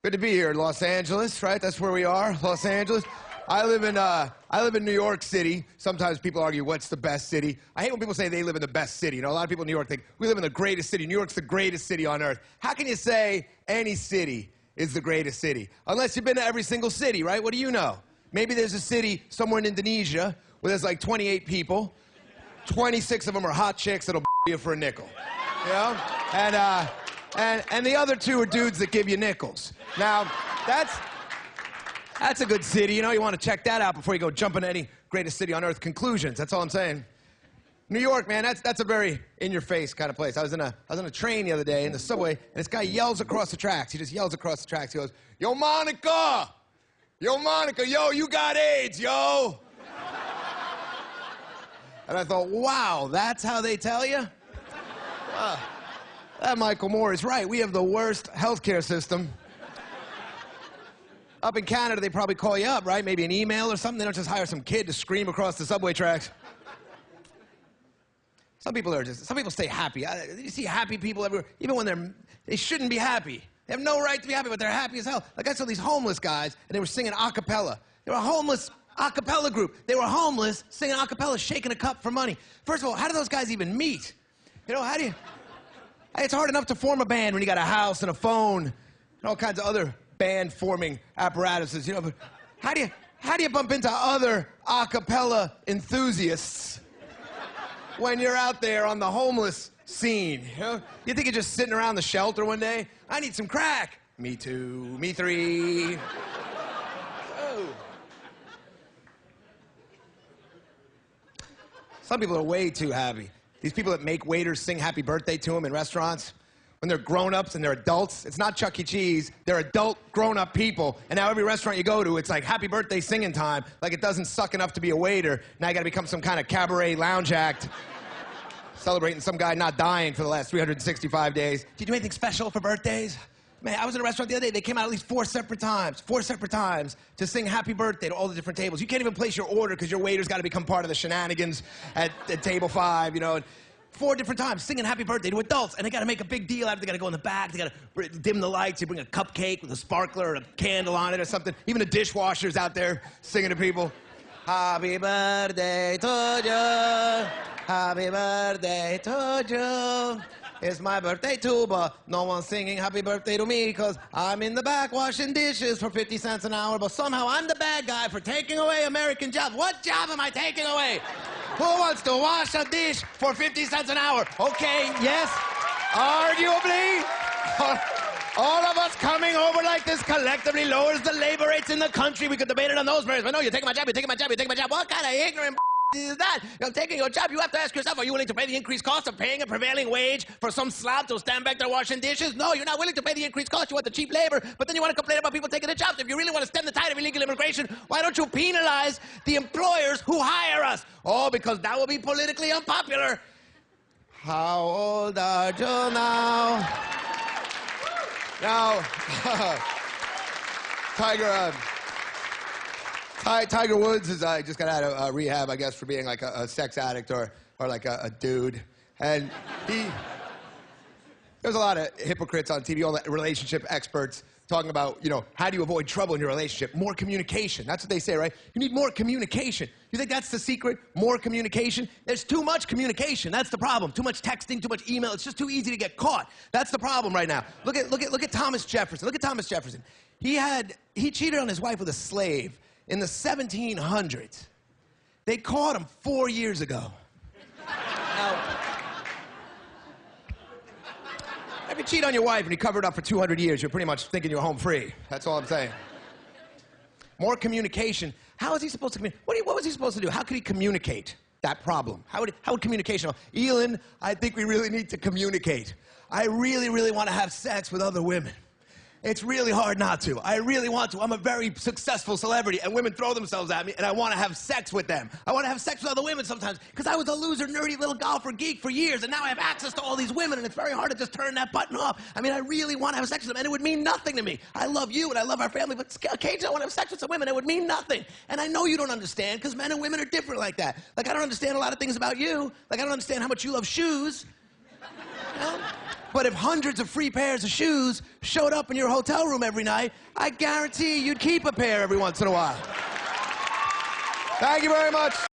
Good to be here in Los Angeles, right? That's where we are, Los Angeles. I live in New York City. Sometimes people argue, what's the best city? I hate when people say they live in the best city. You know, a lot of people in New York think, we live in the greatest city. New York's the greatest city on earth. How can you say any city is the greatest city? Unless you've been to every single city, right? What do you know? Maybe there's a city somewhere in Indonesia where there's like 28 people. 26 of them are hot chicks that'll you for a nickel, you know? And the other two are dudes that give you nickels. Now, that's a good city, you know? You want to check that out before you go jumping to any greatest city on earth conclusions. That's all I'm saying. New York, man, that's a very in-your-face kind of place. I was on a train the other day in the subway, and this guy yells across the tracks. He just yells across the tracks. He goes, "Yo, Monica! Yo, Monica, yo, you got AIDS, yo!" And I thought, wow, that's how they tell you? That Michael Moore is right. We have the worst healthcare system. Up in Canada, they probably call you up, right? Maybe an email or something. They don't just hire some kid to scream across the subway tracks. Some people stay happy. You see happy people everywhere, even when they shouldn't be happy. They have no right to be happy, but they're happy as hell. Like I saw these homeless guys, and they were singing a cappella. They were a homeless a cappella group. They were homeless, singing a cappella, shaking a cup for money. First of all, how do those guys even meet? You know, it's hard enough to form a band when you got a house and a phone and all kinds of other band-forming apparatuses, you know, but how do you bump into other a cappella enthusiasts when you're out there on the homeless scene? You know? You think you're just sitting around the shelter one day? I need some crack. Me too, me three. Oh. Some people are way too happy. These people that make waiters sing happy birthday to them in restaurants, when they're grown-ups and they're adults, it's not Chuck E. Cheese, they're adult, grown-up people, and now every restaurant you go to, it's like happy birthday singing time, like it doesn't suck enough to be a waiter. Now you gotta become some kind of cabaret lounge act, celebrating some guy not dying for the last 365 days. Did you do anything special for birthdays? Man, I was in a restaurant the other day, they came out at least four separate times to sing happy birthday to all the different tables. You can't even place your order because your waiter's gotta become part of the shenanigans at table 5, you know. And 4 different times singing happy birthday to adults, and they gotta make a big deal out of it. They gotta go in the back, they gotta dim the lights, you bring a cupcake with a sparkler or a candle on it or something. Even the dishwasher's out there singing to people. Happy birthday to you, happy birthday to you. It's my birthday too, but no one's singing happy birthday to me because I'm in the back washing dishes for 50 cents an hour, but somehow I'm the bad guy for taking away American jobs. What job am I taking away? Who wants to wash a dish for 50 cents an hour? Okay, yes, arguably, all of us coming over like this collectively lowers the labor rates in the country. We could debate it on those merits, but no, you're taking my job, you're taking my job, you're taking my job. What kind of ignorant is that? You're taking your job. You have to ask yourself, are you willing to pay the increased cost of paying a prevailing wage for some slob to stand back there washing dishes? No, you're not willing to pay the increased cost. You want the cheap labor, but then you want to complain about people taking the jobs. If you really want to stem the tide of illegal immigration, why don't you penalize the employers who hire us? Oh, because that will be politically unpopular. How old are you now? Now, Tiger Woods just got out of rehab, I guess, for being like a sex addict or like a dude. And there's a lot of hypocrites on TV, all the relationship experts talking about, you know, how do you avoid trouble in your relationship? More communication. That's what they say, right? You need more communication. You think that's the secret? More communication? There's too much communication. That's the problem. Too much texting, too much email. It's just too easy to get caught. That's the problem right now. Look at Thomas Jefferson. Look at Thomas Jefferson. He cheated on his wife with a slave in the 1700s. They caught him 4 years ago. Now, if you cheat on your wife and you cover it up for 200 years, you're pretty much thinking you're home free. That's all I'm saying. More communication. How is he supposed to communicate? What was he supposed to do? How could he communicate that problem? How would communication? Elon, I think we really need to communicate. I really, really want to have sex with other women. It's really hard not to. I really want to. I'm a very successful celebrity, and women throw themselves at me, and I want to have sex with them. I want to have sex with other women sometimes, because I was a loser, nerdy little golfer geek for years, and now I have access to all these women, and it's very hard to just turn that button off. I mean, I really want to have sex with them, and it would mean nothing to me. I love you, and I love our family, but occasionally I want to have sex with some women, it would mean nothing. And I know you don't understand, because men and women are different like that. Like, I don't understand a lot of things about you. Like, I don't understand how much you love shoes. You know? But if hundreds of free pairs of shoes showed up in your hotel room every night, I guarantee you'd keep a pair every once in a while. Thank you very much.